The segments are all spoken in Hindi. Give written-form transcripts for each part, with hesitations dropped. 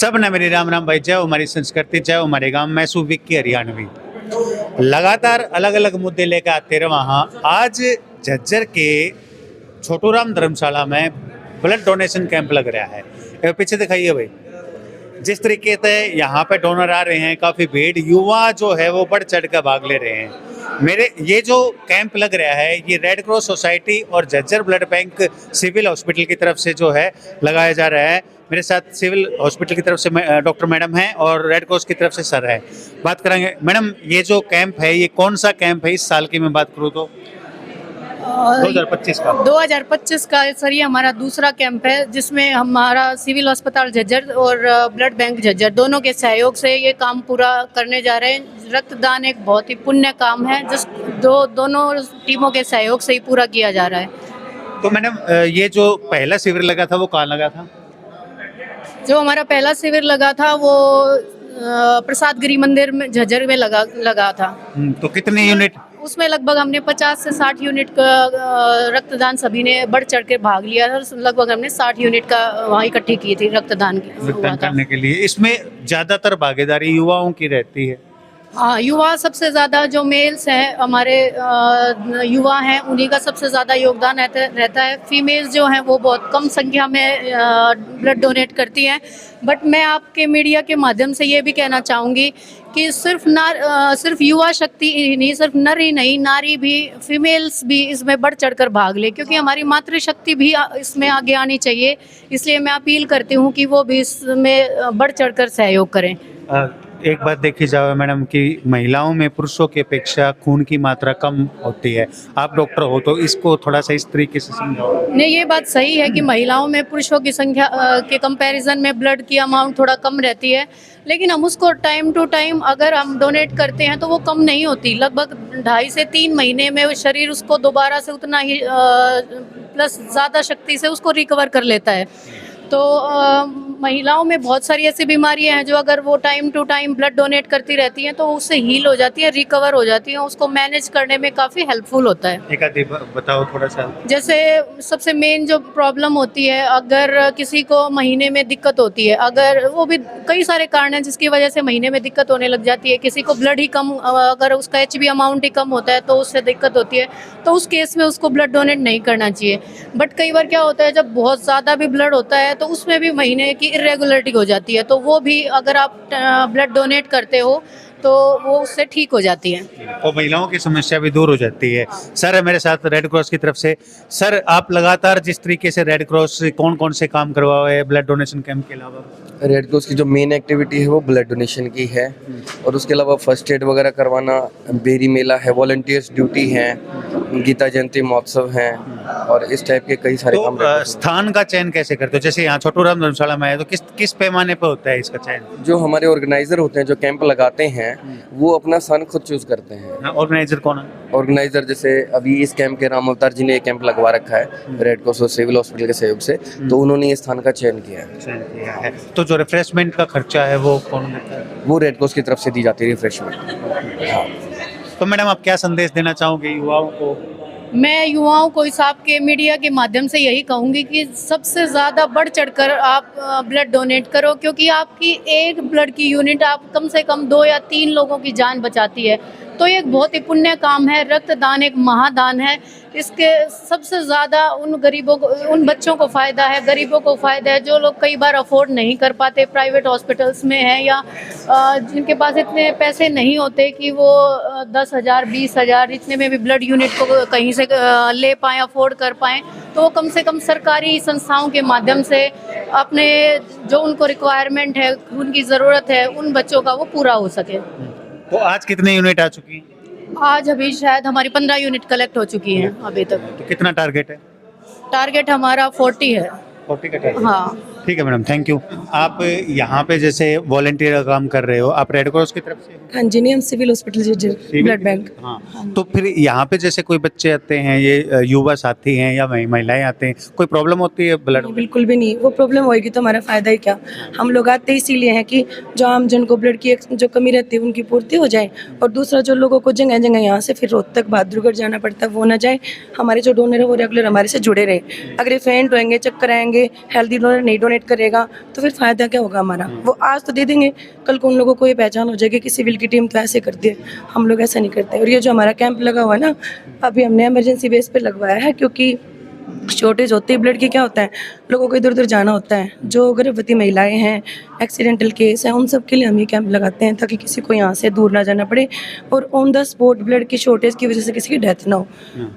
सब ने मेरी राम राम भाई। जय हो हमारी संस्कृति, जय हो हमारे गांव। मैं विक्की हरियाणवी। लगातार अलग अलग मुद्दे लेकर आते रहे वहाँ। आज झज्जर के छोटूराम धर्मशाला में ब्लड डोनेशन कैंप लग रहा है। पीछे दिखाइए भाई, जिस तरीके से यहाँ पे डोनर आ रहे हैं, काफ़ी भीड़, युवा जो है वो बढ़ चढ़ कर भाग ले रहे हैं। मेरे ये जो कैंप लग रहा है ये रेड क्रॉस सोसाइटी और Jhajjar blood bank civil hospital की तरफ से जो है लगाया जा रहा है। मेरे साथ सिविल हॉस्पिटल की तरफ से डॉक्टर मैडम हैं और रेड क्रॉस की तरफ से सर है। बात करेंगे मैडम, ये जो कैंप है ये कौन सा कैंप है? इस साल की मैं बात करूँ तो 2025 का 2025 का सर ये हमारा दूसरा कैंप है, जिसमें हमारा सिविल अस्पताल झज्जर और ब्लड बैंक झज्जर दोनों के सहयोग से ये काम पूरा करने जा रहे हैं। रक्तदान एक बहुत ही पुण्य काम है, जिस दोनों टीमों के सहयोग से ही पूरा किया जा रहा है। तो मैडम, ये जो पहला शिविर लगा था वो कहाँ लगा था? जो हमारा पहला शिविर लगा था वो प्रसाद गिरी मंदिर में झज्जर में लगा था। तो कितने यूनिट? उसमें लगभग हमने 50 से 60 यूनिट का रक्तदान सभी ने बढ़ चढ़ के भाग लिया था। लगभग हमने 60 यूनिट का वहाँ इकट्ठी की थी रक्तदान करने के लिए। इसमें ज्यादातर भागीदारी युवाओं की रहती है। हाँ, युवा सबसे ज़्यादा, जो मेल्स हैं हमारे युवा हैं, उन्हीं का सबसे ज़्यादा योगदान रहता है। फीमेल्स जो हैं वो बहुत कम संख्या में ब्लड डोनेट करती हैं। बट मैं आपके मीडिया के माध्यम से ये भी कहना चाहूँगी कि सिर्फ युवा शक्ति ही नहीं, सिर्फ नर ही नहीं, नारी भी, फीमेल्स भी इसमें बढ़ चढ़कर भाग ले, क्योंकि हमारी मातृशक्ति भी इसमें आगे आनी चाहिए। इसलिए मैं अपील करती हूँ कि वो भी इसमें बढ़ चढ़कर सहयोग करें। एक बात देखी जाए मैडम कि महिलाओं में पुरुषों की अपेक्षा खून की मात्रा कम होती है। आप डॉक्टर हो तो इसको थोड़ा सा इस तरीके से समझाओ। नहीं, ये बात सही है कि महिलाओं में पुरुषों की संख्या के कंपैरिजन में ब्लड की अमाउंट थोड़ा कम रहती है, लेकिन हम उसको टाइम टू टाइम अगर हम डोनेट करते हैं तो वो कम नहीं होती। लगभग 2.5 से 3 महीने में वो शरीर उसको दोबारा से उतना ही प्लस ज़्यादा शक्ति से उसको रिकवर कर लेता है। तो महिलाओं में बहुत सारी ऐसी बीमारियां हैं जो अगर वो time to time blood donate करती रहती हैं तो उससे हील हो जाती है, रिकवर हो जाती हैं। उसको मैनेज करने में काफ़ी हेल्पफुल होता है। एक आधी बताओ थोड़ा सा। जैसे सबसे मेन जो प्रॉब्लम होती है, अगर किसी को महीने में दिक्कत होती है, अगर वो भी कई सारे कारण हैं जिसकी वजह से महीने में दिक्कत होने लग जाती है। किसी को ब्लड ही कम, अगर उसका HB अमाउंट ही कम होता है तो उससे दिक्कत होती है, तो उस केस में उसको ब्लड डोनेट नहीं करना चाहिए। बट कई बार क्या होता है, जब बहुत ज़्यादा भी ब्लड होता है तो उसमें भी महीने की इरेगुलरिटी हो जाती है, तो वो भी अगर आप ब्लड डोनेट करते हो तो वो उससे ठीक हो जाती है और महिलाओं की समस्या भी दूर हो जाती है। सर है मेरे साथ रेड क्रॉस की तरफ से। सर, आप लगातार जिस तरीके से रेड क्रॉस कौन कौन से काम करवाए हैं ब्लड डोनेशन कैंप के अलावा? रेड क्रॉस की जो मेन एक्टिविटी है वो ब्लड डोनेशन की है, और उसके अलावा फर्स्ट एड वगैरह करवाना, बेरी मेला है, वॉलंटियर्स ड्यूटी है, गीता जयंती महोत्सव है, और इस टाइप के कई सारे काम। स्थान का चयन कैसे करते हो? जैसे यहाँ छोटूराम धर्मशाला में है तो किस पैमाने पर होता है इसका चयन? जो हमारे ऑर्गेनाइजर होते हैं जो कैंप लगाते हैं वो अपना स्थान खुद चूज करते हैं। ऑर्गेनाइजर कौन है? ऑर्गेनाइजर जैसे अभी इस कैंप के राम अवतार जी ने कैंप लगवा रखा है रेड क्रॉस और सिविल हॉस्पिटल के सहयोग से, तो उन्होंने इस स्थान का चयन किया है। तो जो रिफ्रेशमेंट का खर्चा है वो कौन देता है? वो रेड क्रॉस की तरफ से दी जाती है रिफ्रेशमेंट। तो मैडम, आप क्या संदेश देना चाहोगे युवाओं को? मैं युवाओं को इस आपके मीडिया के माध्यम से यही कहूँगी कि सबसे ज़्यादा बढ़ चढ़कर आप ब्लड डोनेट करो, क्योंकि आपकी एक ब्लड की यूनिट आप कम से कम 2 या 3 लोगों की जान बचाती है। तो ये एक बहुत ही पुण्य काम है। रक्तदान एक महादान है। इसके सबसे ज़्यादा उन गरीबों को, उन बच्चों को फ़ायदा है, गरीबों को फ़ायदा है जो लोग कई बार अफोर्ड नहीं कर पाते, प्राइवेट हॉस्पिटल्स में हैं, या जिनके पास इतने पैसे नहीं होते कि वो 10,000 20,000 इतने में भी ब्लड यूनिट को कहीं से ले पाएँ, अफोर्ड कर पाएँ। तो वो कम से कम सरकारी संस्थाओं के माध्यम से अपने जो उनको रिक्वायरमेंट है, उनकी ज़रूरत है, उन बच्चों का वो पूरा हो सके। तो आज कितने यूनिट आ चुकी? आज अभी शायद हमारी 15 यूनिट कलेक्ट हो चुकी हैं अभी तक। तो कितना टारगेट है? टारगेट हमारा 40 है। 40 का टारगेट? हाँ, ठीक है मैडम, थैंक यू। आप यहाँ पे जैसे वॉलंटियर का काम कर रहे हो, आप रेड क्रॉस की तरफ से? हाँ जी, नहीं, हम civil hospital Jhajjar blood bank. हाँ, तो फिर यहाँ पे जैसे कोई बच्चे आते हैं, ये युवा साथी हैं या महिलाएं आते हैं, कोई प्रॉब्लम होती है ब्लड? बिल्कुल भी नहीं, वो प्रॉब्लम होएगी तो हमारा फायदा ही क्या। हम लोग आते इसीलिए हैं कि जो आम जन को ब्लड की जो कमी रहती है उनकी पूर्ति हो जाए, और दूसरा जो लोगों को जगह जगह यहाँ से फिर रोहतक बहादुरगढ़ जाना पड़ता है वो ना जाए। हमारे जो डोनर है वो रेगुलर हमारे से जुड़े रहे। अगर ये फेंट होएंगे, चक्कर आएंगे, हेल्दी डोनर नहीं डोनेट डोनेट करेगा तो फिर फ़ायदा क्या होगा हमारा। वो आज तो दे देंगे, कल को उन लोगों को ये पहचान हो जाएगी कि सिविल की टीम तो ऐसे करती है, हम लोग ऐसा नहीं करते। और ये जो हमारा कैंप लगा हुआ है ना, अभी हमने इमरजेंसी बेस पे लगवाया है, क्योंकि शॉर्टेज होती है ब्लड की। क्या होता है, लोगों को इधर उधर जाना होता है, जो गर्भवती महिलाएं हैं, एक्सीडेंटल केस है, उन सब के लिए हम ये कैंप लगाते हैं ताकि किसी को यहाँ से दूर ना जाना पड़े और ऑन द स्पॉट ब्लड की शॉर्टेज की वजह से किसी की डेथ ना हो।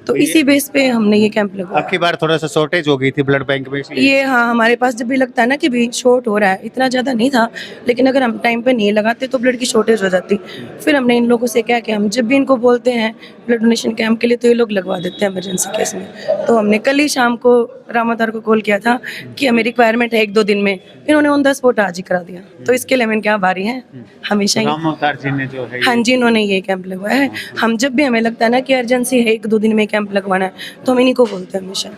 तो इसी बेस पे हमने ये कैंप लगवाया। आपकी बार थोड़ा सा शॉर्टेज हो गई थी ब्लड बैंक में, इसलिए ये हाँ, हमारे पास जब भी लगता है ना कि भी शॉर्ट हो रहा है, इतना ज़्यादा नहीं था, लेकिन अगर हम टाइम पे नहीं लगाते तो ब्लड की शॉर्टेज हो जाती। फिर हमने इन लोगों से क्या कि हम जब भी इनको बोलते हैं ब्लड डोनेशन कैंप के लिए तो ये लोग लगवा देते हैं इमरजेंसी केस में। तो हमने कल ही शाम को रामाधार को कॉल किया था कि हमें रिक्वायरमेंट है 1-2 दिन में, इन्होंने ऑन द स्पॉट आज ही करा दिया। तो इसके लिए हम इनके आभारी हैं हमेशा ही। राम अवतार जी ने जो है हाँ जी, इन्होंने ये कैंप लगवाया है। हम जब भी हमें लगता है ना कि अर्जेंसी है 1-2 दिन में कैंप लगवाना है, तो हम इन्हीं को बोलते हैं हमेशा,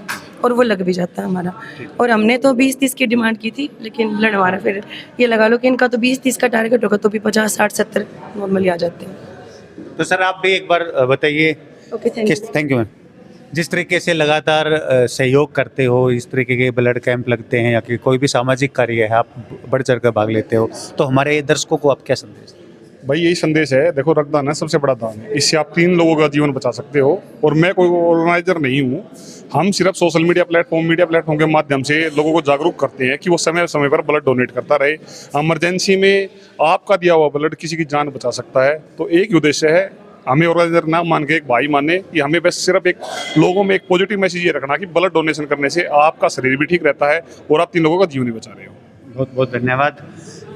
और वो लग भी जाता है हमारा। और हमने तो 20-30 की डिमांड की थी, लेकिन ब्लड हमारा फिर ये लगा लो कि इनका तो 20-30 का टारगेट होगा, तो भी 50-60-70 नॉर्मली आ जाते हैं। तो सर आप भी एक बार बताइए। Okay, thank you ma'am. जिस तरीके से लगातार सहयोग करते हो, इस तरीके के ब्लड कैंप लगते हैं या कि कोई भी सामाजिक कार्य है, आप बढ़ चढ़ कर भाग लेते हो, तो हमारे दर्शकों को आप क्या संदेश? भाई यही संदेश है, देखो रक्तदान है सबसे बड़ा दान है, इससे आप 3 लोगों का जीवन बचा सकते हो। और मैं कोई ऑर्गेनाइजर नहीं हूँ, हम सिर्फ सोशल मीडिया प्लेटफॉर्म के माध्यम से लोगों को जागरूक करते हैं कि वो समय समय पर ब्लड डोनेट करता रहे। इमरजेंसी में आपका दिया हुआ ब्लड किसी की जान बचा सकता है। तो एक ही उद्देश्य है, हमें ऑर्गेनाइजर ना मान के एक भाई माने, कि हमें बस सिर्फ एक लोगों में एक पॉजिटिव मैसेज ये रखना कि ब्लड डोनेशन करने से आपका शरीर भी ठीक रहता है और आप 3 लोगों का जीवन भी बचा रहे हो। बहुत बहुत धन्यवाद।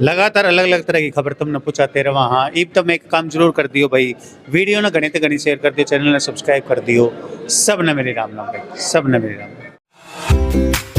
लगातार अलग अलग तरह की खबर तुमने पूछाते रहा। हाँ, इब तो मैं एक काम जरूर कर दियो भाई, वीडियो ना घनी ते घनी शेयर कर दियो, चैनल ने सब्सक्राइब कर दियो। सब ने मेरी राम नाम, सब ने मेरी राम।